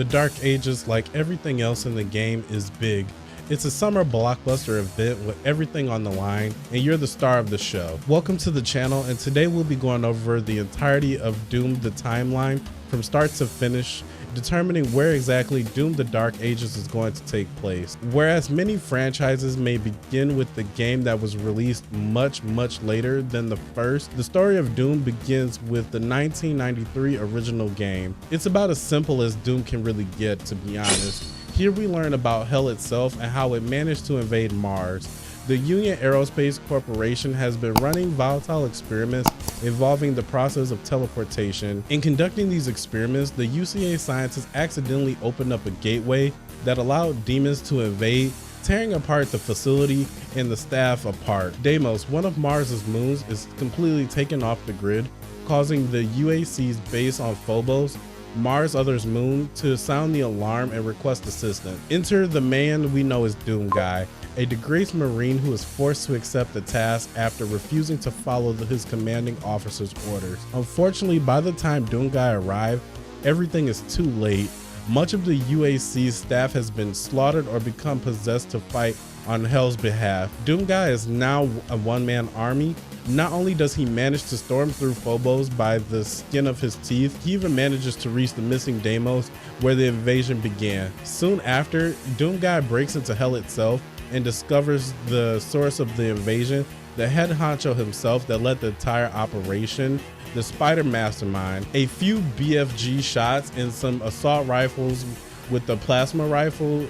The Dark Ages, like everything else in the game, is big. It's a summer blockbuster event with everything on the line, and you're the star of the show. Welcome to the channel, and today we'll be going over the entirety of Doom the timeline from start to finish, determining where exactly Doom the Dark Ages is going to take place. Whereas many franchises may begin with the game that was released much later than the first, the story of Doom begins with the 1993 original game. It's about as simple as Doom can really get, to be honest. Here we learn about Hell itself and how it managed to invade Mars. The Union Aerospace Corporation has been running volatile experiments involving the process of teleportation. In conducting these experiments, the UCA scientists accidentally opened up a gateway that allowed demons to invade, tearing apart the facility and the staff apart. Deimos, one of Mars's moons, is completely taken off the grid, causing the UAC's base on Phobos, Mars' other's moon, to sound the alarm and request assistance. Enter the man we know as Doom Guy, a disgraced Marine who is forced to accept the task after refusing to follow his commanding officer's orders. Unfortunately, by the time Doom Guy arrived, everything is too late. Much of the UAC's staff has been slaughtered or become possessed to fight on Hell's behalf. Doom Guy is now a one-man army. Not only does he manage to storm through Phobos by the skin of his teeth, he even manages to reach the missing Deimos where the invasion began. Soon after, Doom Guy breaks into Hell itself and discovers the source of the invasion, the head honcho himself that led the entire operation, the Spider Mastermind. A few BFG shots and some assault rifles with the plasma rifle,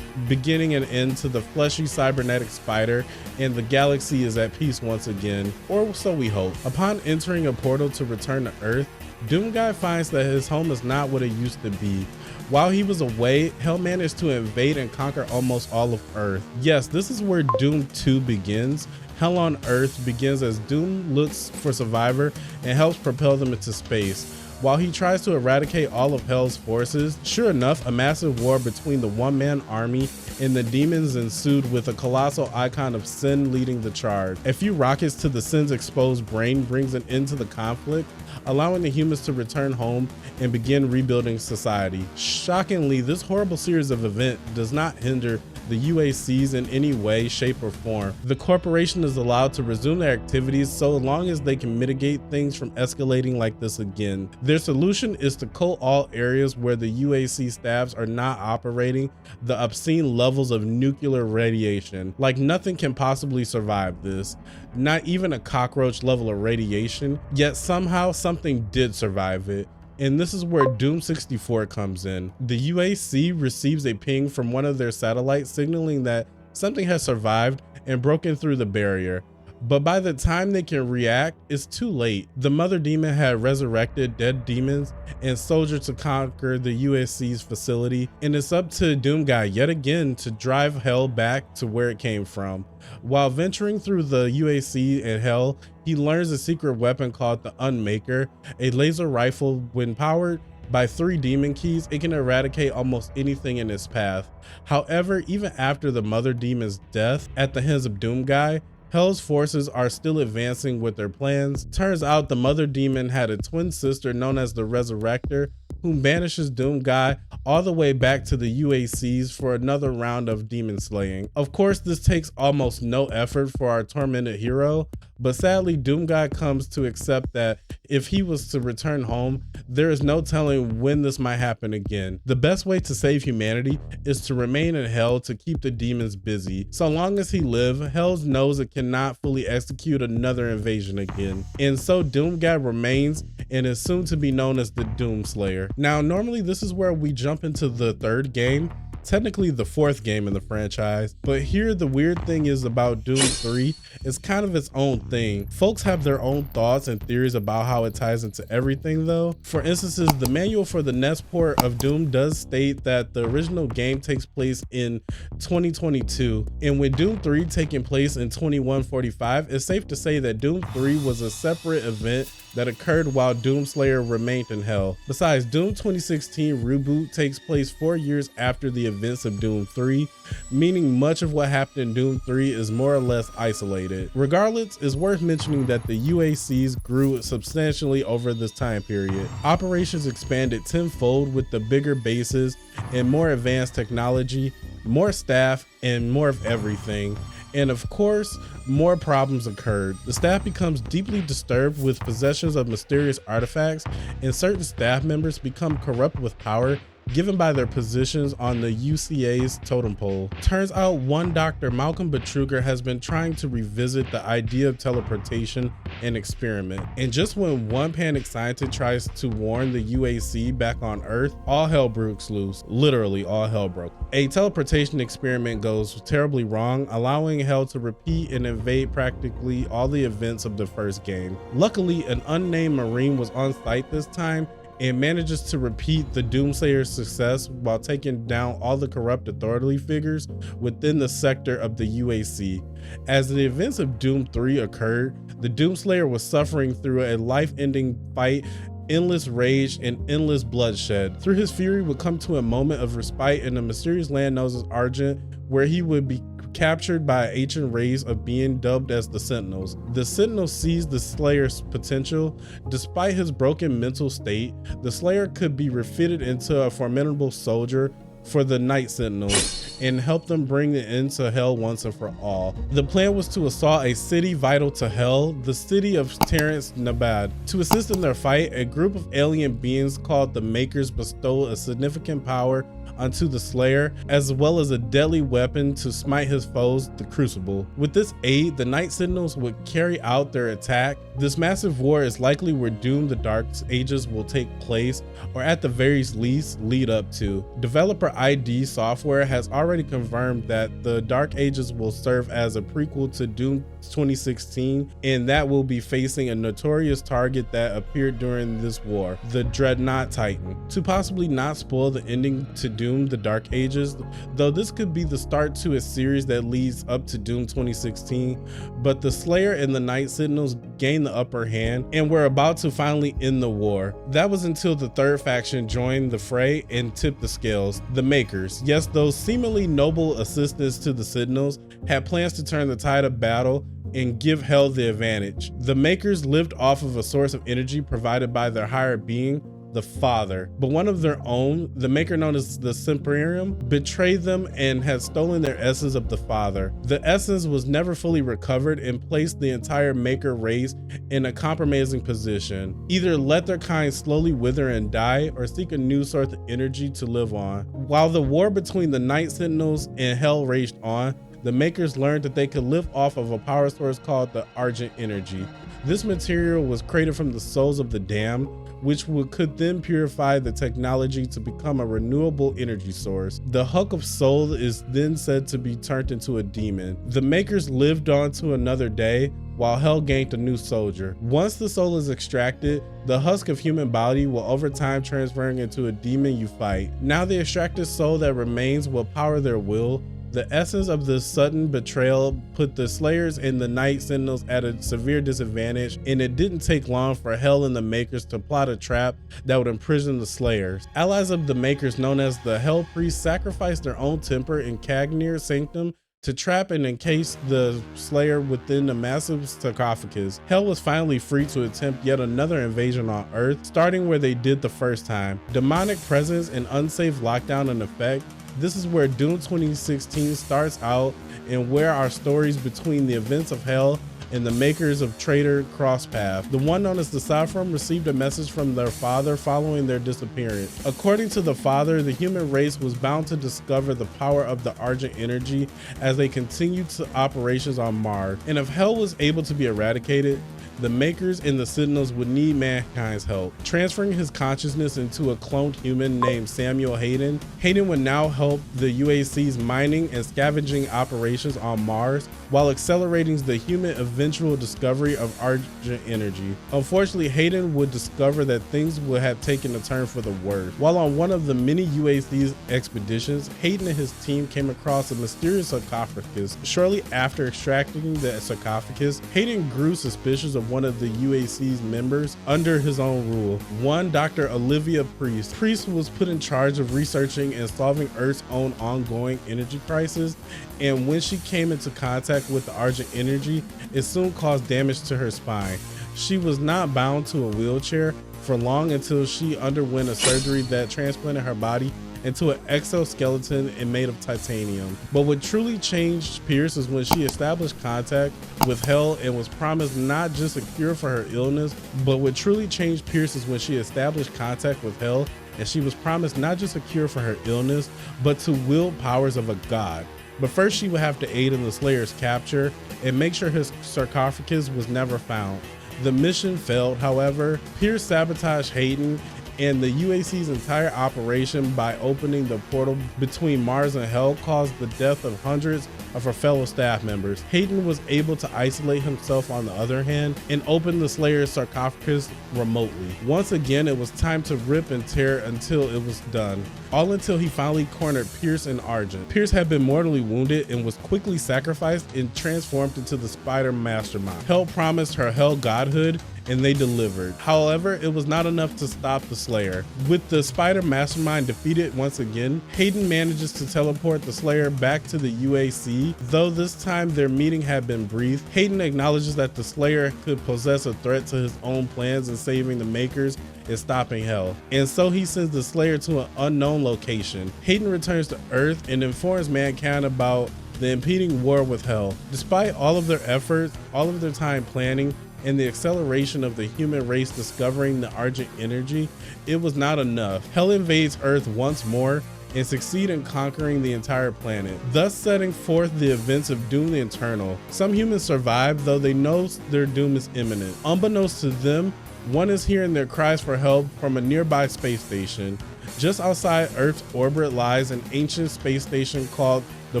beginning and end to the fleshy cybernetic spider, and the galaxy is at peace once again, or so we hope. Upon entering a portal to return to Earth, Doom Guy finds that his home is not what it used to be. While he was away, Hell managed to invade and conquer almost all of Earth. Yes, this is where Doom 2 begins. Hell on Earth begins as Doom looks for Survivor and helps propel them into space. While he tries to eradicate all of Hell's forces, sure enough, a massive war between the one-man army and the demons ensued, with a colossal icon of Sin leading the charge. A few rockets to the Sin's exposed brain brings an end to the conflict, allowing the humans to return home and begin rebuilding society. Shockingly, this horrible series of events does not hinder the UACs in any way, shape, or form. The corporation is allowed to resume their activities so long as they can mitigate things from escalating like this again. Their solution is to coat all areas where the UAC staffs are not operating the obscene levels of nuclear radiation. Like nothing can possibly survive this, not even a cockroach level of radiation, yet somehow something did survive it. And this is where Doom 64 comes in. The UAC receives a ping from one of their satellites signaling that something has survived and broken through the barrier. But by the time they can react, it's too late. The mother demon had resurrected dead demons and soldiers to conquer the UAC's facility, and it's up to Doom Guy yet again to drive Hell back to where it came from. While venturing through the UAC and Hell, he learns a secret weapon called the Maykrs, a laser rifle. When powered by 3 demon keys, it can eradicate almost anything in its path. However, even after the mother demon's death at the hands of Doom Guy, Hell's forces are still advancing with their plans. Turns out the mother demon had a twin sister known as the Resurrector, who banishes Doom Guy all the way back to the UACs for another round of demon slaying. Of course, this takes almost no effort for our tormented hero, but sadly Doom Guy comes to accept that if he was to return home, there is no telling when this might happen again. The best way to save humanity is to remain in Hell to keep the demons busy. So long as he lives, Hell knows it cannot fully execute another invasion again. And so Doom Guy remains and is soon to be known as the Doom Slayer. Now, normally this is where we jump into the third game, technically the 4th game in the franchise, but here the weird thing is about Doom 3, it's kind of its own thing. Folks have their own thoughts and theories about how it ties into everything though. For instance, the manual for the NES port of Doom does state that the original game takes place in 2022, and with Doom 3 taking place in 2145, it's safe to say that Doom 3 was a separate event that occurred while Doom Slayer remained in Hell. Besides, Doom 2016 Reboot takes place 4 years after the events of Doom 3, meaning much of what happened in Doom 3 is more or less isolated. Regardless, it's worth mentioning that the UACs grew substantially over this time period. Operations expanded tenfold with the bigger bases and more advanced technology, more staff, and more of everything. And of course, more problems occurred. The staff becomes deeply disturbed with possessions of mysterious artifacts, and certain staff members become corrupt with power given by their positions on the UCA's totem pole. Turns out one Dr. Malcolm Betruger has been trying to revisit the idea of teleportation and experiment. And just when one panicked scientist tries to warn the UAC back on Earth, all hell breaks loose. Literally all hell broke. A teleportation experiment goes terribly wrong, allowing hell to repeat and invade practically all the events of the first game. Luckily, an unnamed Marine was on site this time and manages to repeat the Doomsayer's success while taking down all the corrupt authority figures within the sector of the UAC. As the events of Doom 3 occurred, the Doomslayer was suffering through a life-ending fight, endless rage, and endless bloodshed. Through his fury would come to a moment of respite in a mysterious land known as Argent, where he would be captured by an ancient race of being dubbed as the Sentinels. The Sentinels sees the Slayer's potential. Despite his broken mental state, the Slayer could be refitted into a formidable soldier for the Night Sentinels and help them bring the end to hell once and for all. The plan was to assault a city vital to hell, the city of Terrence Nabad. To assist in their fight, a group of alien beings called the Maykrs bestowed a significant power onto the Slayer, as well as a deadly weapon to smite his foes, the Crucible. With this aid, the Night Sentinels would carry out their attack. This massive war is likely where Doom the Dark Ages will take place, or at the very least lead up to. Developer ID Software has already confirmed that the Dark Ages will serve as a prequel to Doom 2016, and that will be facing a notorious target that appeared during this war, the Dreadnought Titan. To possibly not spoil the ending to Doom the Dark Ages, though this could be the start to a series that leads up to Doom 2016, but the Slayer and the Night Sentinels gained the upper hand and were about to finally end the war. That was until the third faction joined the fray and tipped the scales, the Maykrs. Yes, those seemingly noble assistants to the Sentinels had plans to turn the tide of battle and give hell the advantage. The Maykrs lived off of a source of energy provided by their higher being, the Father, but one of their own, the Maker known as the Semperium, betrayed them and had stolen their essence of the Father. The essence was never fully recovered and placed the entire Maker race in a compromising position. Either let their kind slowly wither and die, or seek a new source of energy to live on. While the war between the Night Sentinels and Hell raged on, the Maykrs learned that they could live off of a power source called the Argent energy. This material was created from the souls of the damned, which could then purify the technology to become a renewable energy source. The husk of soul is then said to be turned into a demon. The Maykrs lived on to another day, while hell gained a new soldier. Once the soul is extracted, the husk of human body will over time transferring into a demon you fight. Now the extracted soul that remains will power their will. The essence of the sudden betrayal put the Slayers and the Night Sentinels at a severe disadvantage, and it didn't take long for Hell and the Maykrs to plot a trap that would imprison the Slayers. Allies of the Maykrs, known as the Hell Priests, sacrificed their own temper in Cagnir's sanctum to trap and encase the Slayer within a massive sarcophagus. Hell was finally free to attempt yet another invasion on Earth, starting where they did the first time. Demonic presence and unsafe lockdown in effect. This is where Doom 2016 starts out, and where our stories between the events of Hell and the Maykrs of Traitor cross path. The one known as the Saffron received a message from their father following their disappearance. According to the father, the human race was bound to discover the power of the Argent energy as they continued to operations on Mars. And if Hell was able to be eradicated, the Maykrs and the Sentinels would need mankind's help. Transferring his consciousness into a cloned human named Samuel Hayden would now help the UAC's mining and scavenging operations on Mars, while accelerating the human eventual discovery of Argent energy. Unfortunately, Hayden would discover that things would have taken a turn for the worse. While on one of the many UAC's expeditions, Hayden and his team came across a mysterious sarcophagus. Shortly after extracting the sarcophagus, Hayden grew suspicious of one of the UAC's members under his own rule, one Dr. Olivia Priest. Priest was put in charge of researching and solving Earth's own ongoing energy crisis, and when she came into contact with the Argent energy, it soon caused damage to her spine. She was not bound to a wheelchair for long until she underwent a surgery that transplanted her body into an exoskeleton and made of titanium. But what truly changed Pierce is when she established contact with Hell and was promised not just a cure for her illness, but what truly changed Pierce is when she established contact with Hell and she was promised not just a cure for her illness, but to wield powers of a god. But first she would have to aid in the Slayer's capture and make sure his sarcophagus was never found. The mission failed, however. Pierce sabotaged Hayden and the UAC's entire operation by opening the portal between Mars and Hell caused the death of hundreds of her fellow staff members. Hayden was able to isolate himself on the other hand and open the Slayer's sarcophagus remotely. Once again, it was time to rip and tear until it was done. All until he finally cornered Pierce and Argent. Pierce had been mortally wounded and was quickly sacrificed and transformed into the Spider Mastermind. Hell promised her Hell godhood and they delivered. However, it was not enough to stop the Slayer. With the Spider Mastermind defeated once again, Hayden manages to teleport the Slayer back to the UAC. Though this time their meeting had been brief, Hayden acknowledges that the Slayer could possess a threat to his own plans in saving the Maykrs and stopping Hell. And so he sends the Slayer to an unknown location. Hayden returns to Earth and informs mankind about the impending war with Hell. Despite all of their efforts, all of their time planning, and the acceleration of the human race discovering the Argent energy, it was not enough. Hell invades Earth once more and succeed in conquering the entire planet, thus setting forth the events of Doom the Eternal. Some humans survive, though they know their doom is imminent. Unbeknownst to them, one is hearing their cries for help from a nearby space station. Just outside Earth's orbit lies an ancient space station called the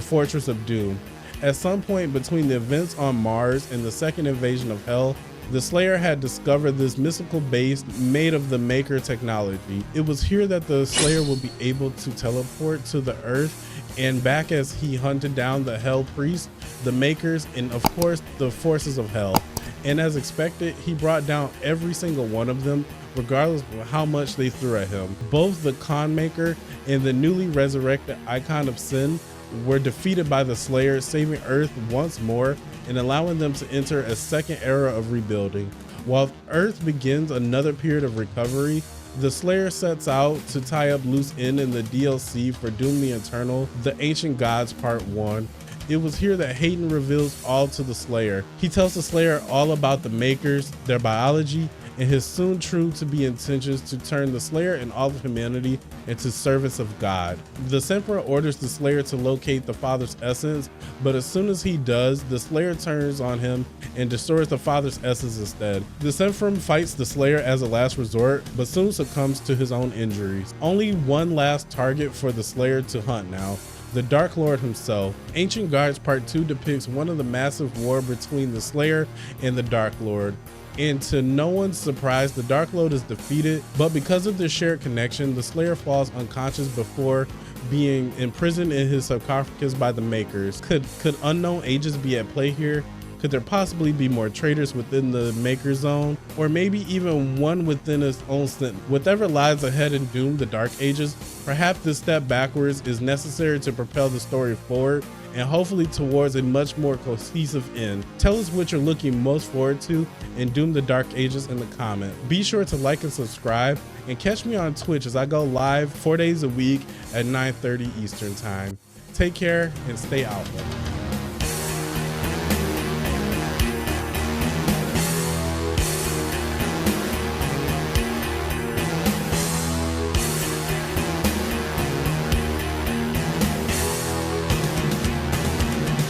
Fortress of Doom. At some point between the events on Mars and the second invasion of Hell, the Slayer had discovered this mystical base made of the Maykr technology. It was here that the Slayer would be able to teleport to the Earth and back as he hunted down the Hell Priest, the Maykrs, and of course the forces of Hell. And as expected, he brought down every single one of them, regardless of how much they threw at him. Both the Con Maker and the newly resurrected Icon of Sin were defeated by the Slayer, saving Earth once more and allowing them to enter a second era of rebuilding. While Earth begins another period of recovery, the Slayer sets out to tie up loose ends in the DLC for Doom the Eternal, The Ancient Gods Part 1. It was here that Hayden reveals all to the Slayer. He tells the Slayer all about the Maykrs, their biology, and his soon true-to-be intentions to turn the Slayer and all of humanity into servants of God. The Emperor orders the Slayer to locate the Father's essence, but as soon as he does, the Slayer turns on him and destroys the Father's essence instead. The Emperor fights the Slayer as a last resort, but soon succumbs to his own injuries. Only one last target for the Slayer to hunt now: the Dark Lord himself. Ancient Gods Part 2 depicts one of the massive war between the Slayer and the Dark Lord. And to no one's surprise, the Dark Lord is defeated, but because of their shared connection, the Slayer falls unconscious before being imprisoned in his sarcophagus by the Maykrs. Could unknown ages be at play here? Could there possibly be more traitors within the Maykr zone? Or maybe even one within its own Sentinel? Whatever lies ahead in Doom the Dark Ages, perhaps this step backwards is necessary to propel the story forward and hopefully towards a much more cohesive end. Tell us what you're looking most forward to in Doom the Dark Ages in the comment. Be sure to like and subscribe and catch me on Twitch as I go live 4 days a week at 9:30 Eastern Time. Take care and stay alpha.